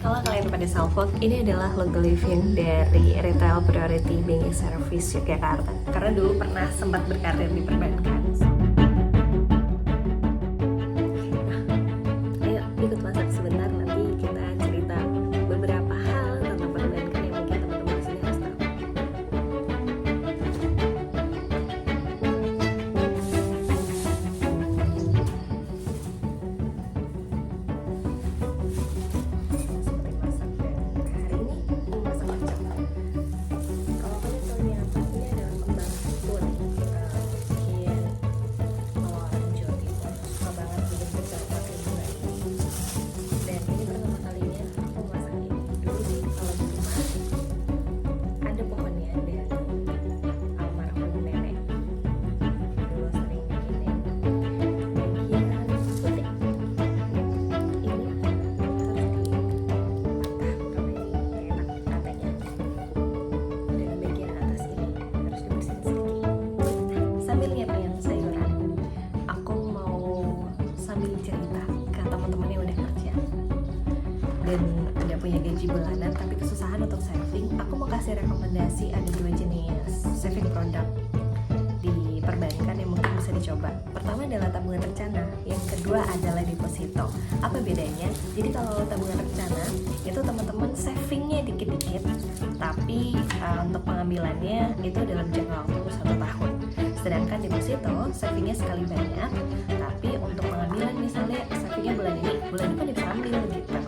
Kalau kalian pada Salfok, ini adalah logo living dari Retail Priority Banking Service Yogyakarta. Karena dulu pernah sempat berkarir di perbankan. Nah, ayo ikut masak sebentar, nanti kita cerita beberapa hal tentang perbankan yang mungkin teman-teman di sini harus tahu. Seperti masak dan hari ini masak macam. Kalau kalian tahu ini apa? Ini adalah kembang kuning. Mungkin kalau orang Jawa Timur suka banget bikin pecel pakai gula ini. Dan ini pertama kalinya aku masak ini. Dulu sih kalau di rumah ada pohonnya dari almarhum nenek. Dulu sering bikinin bagian putih. Ini harus enak katanya. Dan bagian atas ini harus dibersihin sedikit. Sambil nyiapin sayuran, aku mau sambil cerita ke teman-teman yang udah kerja dan udah punya gaji bulanan tapi kesusahan untuk saving. Aku mau kasih rekomendasi ada 2 jenis saving produk di perbankan yang mungkin bisa dicoba. Pertama adalah tabungan rencana, yang kedua adalah deposito. Apa bedanya? Jadi kalau tabungan rencana itu teman-teman savingnya dikit-dikit, tapi untuk pengambilannya itu dalam jangka waktu 1 tahun. Sedangkan deposito savingnya sekali banyak, tapi untuk pengambilan misalnya savingnya bulan ini, bulan depan bisa ambil gitu.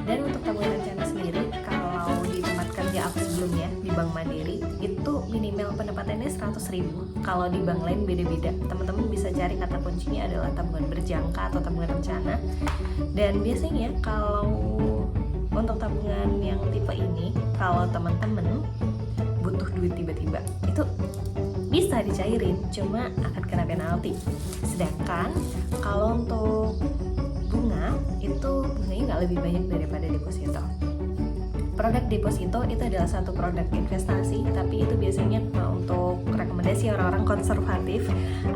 Dan untuk tabungan rencana sendiri, kalau di tempat kerja aku sebelumnya di Bank Mandiri itu minimal pendapatannya 100.000. Kalau di bank lain beda-beda. Teman-teman bisa cari kata kuncinya adalah tabungan berjangka atau tabungan rencana. Dan biasanya kalau untuk tabungan yang tipe ini, kalau teman-teman butuh duit tiba-tiba, itu bisa dicairin, cuma akan kena penalti. Sedangkan kalau untuk bunga, itu bunganya nggak lebih banyak daripada deposito. Produk deposito itu adalah satu produk investasi, tapi itu biasanya untuk rekomendasi orang-orang konservatif.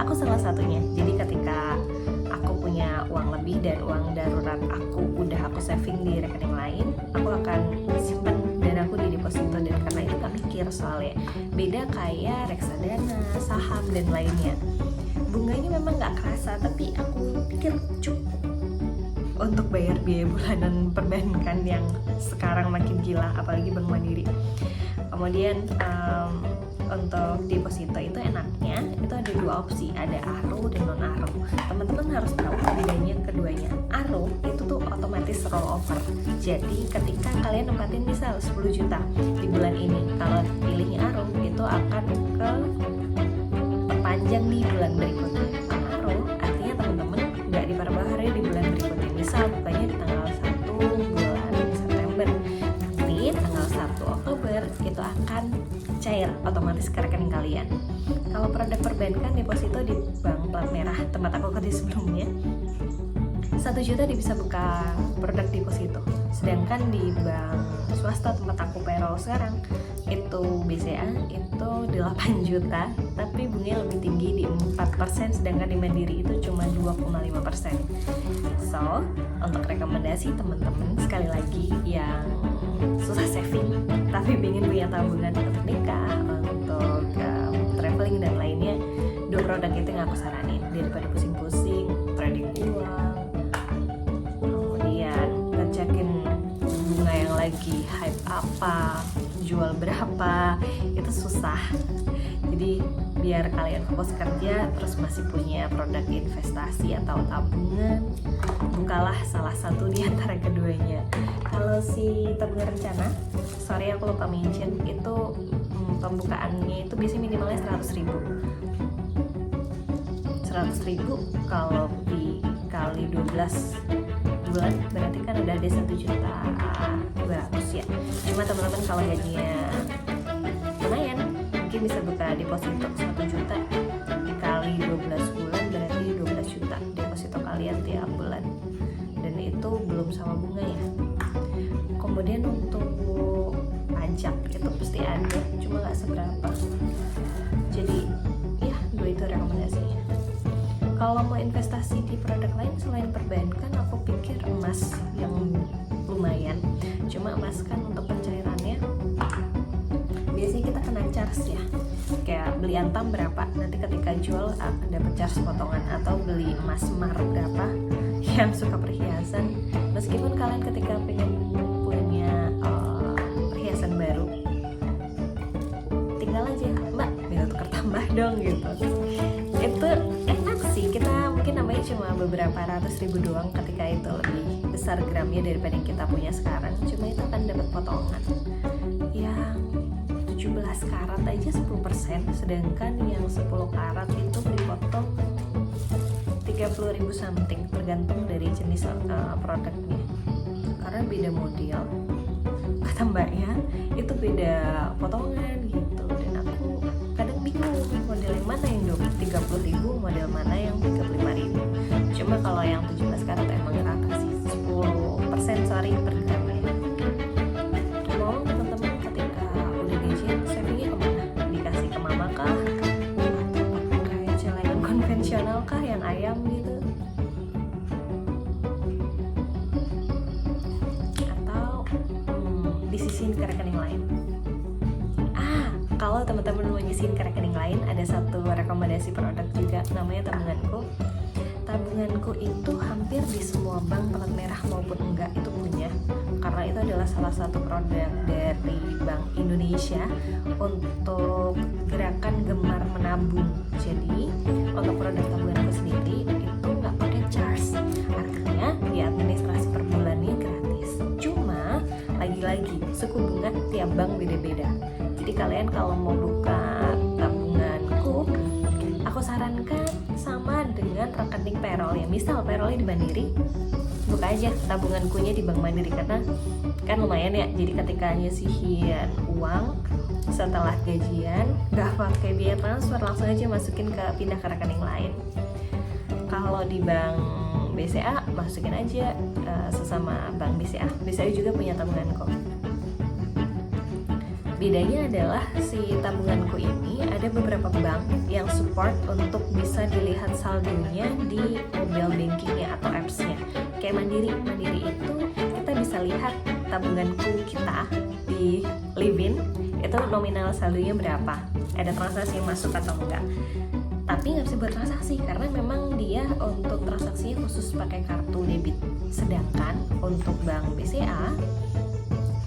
Aku salah satunya. Jadi ketika aku punya uang lebih dan uang darurat aku saving di rekening lain, aku akan simpan dan aku di deposito. Dan karena itu gak mikir soalnya. Beda kayak reksadana, saham dan lainnya. Bunganya memang gak kerasa, tapi aku pikir cukup untuk bayar biaya bulanan perbankan yang sekarang makin gila, apalagi Bank Mandiri. Kemudian untuk deposito itu enaknya itu ada 2 opsi, ada ARO dan non ARO. Teman-teman harus tahu bedanya keduanya. ARO itu tuh otomatis roll over. Jadi ketika kalian nempatin misal 10 juta di bulan ini, kalau pilihnya ARO itu akan ke perpanjang di bulan berikutnya. ARO artinya teman-teman nggak diperbarui di bulan berikutnya. Misal bukanya di tanggal 1 bulan September, tapi tanggal 1 Oktober itu akan cair otomatis ke rekening kalian. Kalau produk perbankan deposito di bank plat merah tempat aku kerja sebelumnya, 1 juta dia bisa buka produk deposito. Sedangkan di bank swasta tempat aku payroll sekarang itu BCA itu 8 juta, tapi bunganya lebih tinggi di 4%, sedangkan di Mandiri itu cuma 2,5%. So, untuk rekomendasi teman-teman sekali lagi yang susah saving tapi ingin punya tabungan untuk nikah, untuk traveling dan lainnya, 2 produk itu yang aku saranin daripada pusing-pusing trading uang, kemudian ngecekin bunga yang lagi hype apa, jual berapa, itu susah. Jadi biar kalian fokus kerja terus masih punya produk investasi atau tabungan, bukalah salah satu di antara keduanya. Kalau si tabungan rencana, sorry aku lupa mention, itu pembukaannya itu biasanya minimalnya 100.000. 100.000 kalau dikali 12 bulan berarti kan udah ada 1.200.000 ya. Cuma teman-teman kalau gajinya lumayan, mungkin bisa buka deposito 1 juta dikali 12 bulan berarti 12 juta deposito kalian tiap bulan, dan itu belum sama bunga ya. Kemudian untuk pajak itu pasti ada, cuma nggak seberapa. Jadi ya 2 itu rekomendasinya. Kalau mau investasi di produk lain selain perbankan, aku pikir emas yang lumayan. Cuma emas kan untuk pencairannya biasanya kita kena charge ya, kayak beli antam berapa, nanti ketika jual dapat charge potongan, atau beli emas mar berapa yang suka perhiasan. Meskipun kalian ketika pengen punya perhiasan baru, tinggal aja mbak minta tukar tambah dong gitu. Itu enak sih, kita mungkin namanya cuma beberapa ratus ribu doang, ketika itu lebih besar gramnya daripada yang kita punya sekarang. Cuma itu akan dapat potongan yang 17 karat aja 10%, sedangkan yang 10 karat itu dipotong 30.000 something, tergantung dari jenis produknya, karena beda model. Kata mbaknya itu beda potongan gitu, dan aku kadang bingung model yang mana yang 30.000, model mana yang 35.000. Cuma kalau yang 17 karat emang rata sih, 10% sorry per gramnya. Ngomong teman-teman, ketika udah gajian savingnya kemana? Dikasih ke mama kah? Atau kayak celengan konvensional kah yang ayam gitu? Atau disisihin ke rekening lain? Kalau teman-teman mau nyisihin ke rekening lain, ada satu rekomendasi produk juga, namanya tabunganku. Tabunganku itu hampir di semua bank pelat merah maupun enggak itu punya, karena itu adalah salah satu produk dari Bank Indonesia untuk gerakan gemar menabung. Jadi untuk produk tabunganku sendiri itu nggak pakai charge, artinya di administrasi per bulannya gratis. Cuma lagi-lagi suku bunga tiap bank beda-beda. Jadi kalian kalau mau buka tabunganku, aku sarankan sama dengan rekening payroll ya. Misal payrollnya di Mandiri, buka aja tabungankunya di Bank Mandiri, karena kan lumayan ya. Jadi ketika nyisihin uang setelah gajian, gak pakai biaya transfer, langsung aja masukin pindah ke rekening lain. Kalau di Bank BCA, masukin aja sesama Bank BCA. BCA juga punya tabunganku. Bedanya adalah si tabunganku ini ada beberapa bank yang support untuk bisa dilihat saldonya di mobile bankingnya atau appsnya. Kayak Mandiri itu kita bisa lihat tabunganku kita di Livin itu nominal saldonya berapa, ada transaksi yang masuk atau enggak. Tapi nggak bisa buat transaksi karena memang dia untuk transaksinya khusus pakai kartu debit. Sedangkan untuk Bank BCA,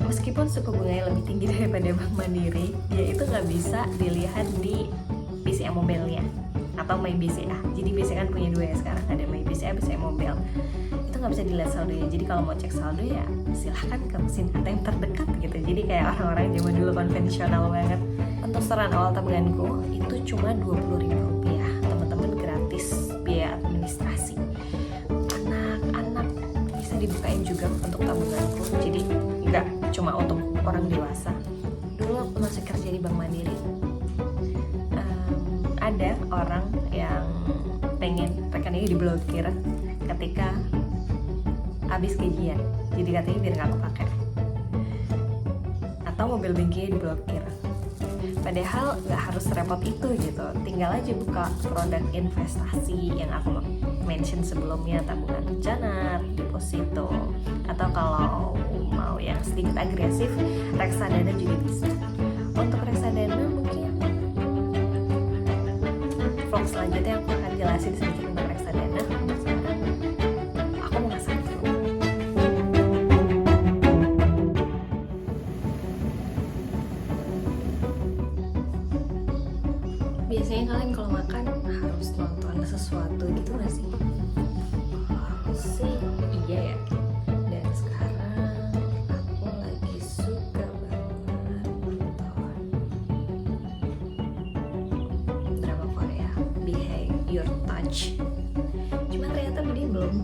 meskipun suku bunganya lebih tinggi daripada Bank Mandiri, dia itu nggak bisa dilihat di BCA Mobile-nya atau My BCA. Jadi BCA kan punya dua ya sekarang, ada My BCA, BCA Mobile. Itu nggak bisa dilihat saldonya. Jadi kalau mau cek saldo ya silahkan ke mesin ATM terdekat gitu. Jadi kayak orang-orang zaman dulu konvensional banget. Untuk saran awal tabunganku itu cuma Rp20.000, teman-teman, gratis biaya administrasi. Anak-anak bisa dibukain juga untuk tabunganku. Jadi nggak cuma untuk orang dewasa. Dulu aku masih kerja di Bank Mandiri, ada orang yang pengen rekeningnya diblokir ketika habis gajian, jadi katanya biar nggak kepake, atau mobile bankingnya diblokir. Padahal nggak harus repot itu gitu, tinggal aja buka produk investasi yang aku mention sebelumnya, tabungan rencana, deposito, atau kalau mau yang sedikit agresif, reksadana juga bisa. Untuk reksadana mungkin vlog selanjutnya aku akan jelasin sedikit tentang reksadana. Untuk sekarang aku mau masak dulu. Biasanya kalian kalau makan harus nonton sesuatu gitu gak sih? Aku sih iya ya. Dan sekarang aku lagi suka banget nonton drama Korea, Behave Your Touch. Cuma ternyata dia belum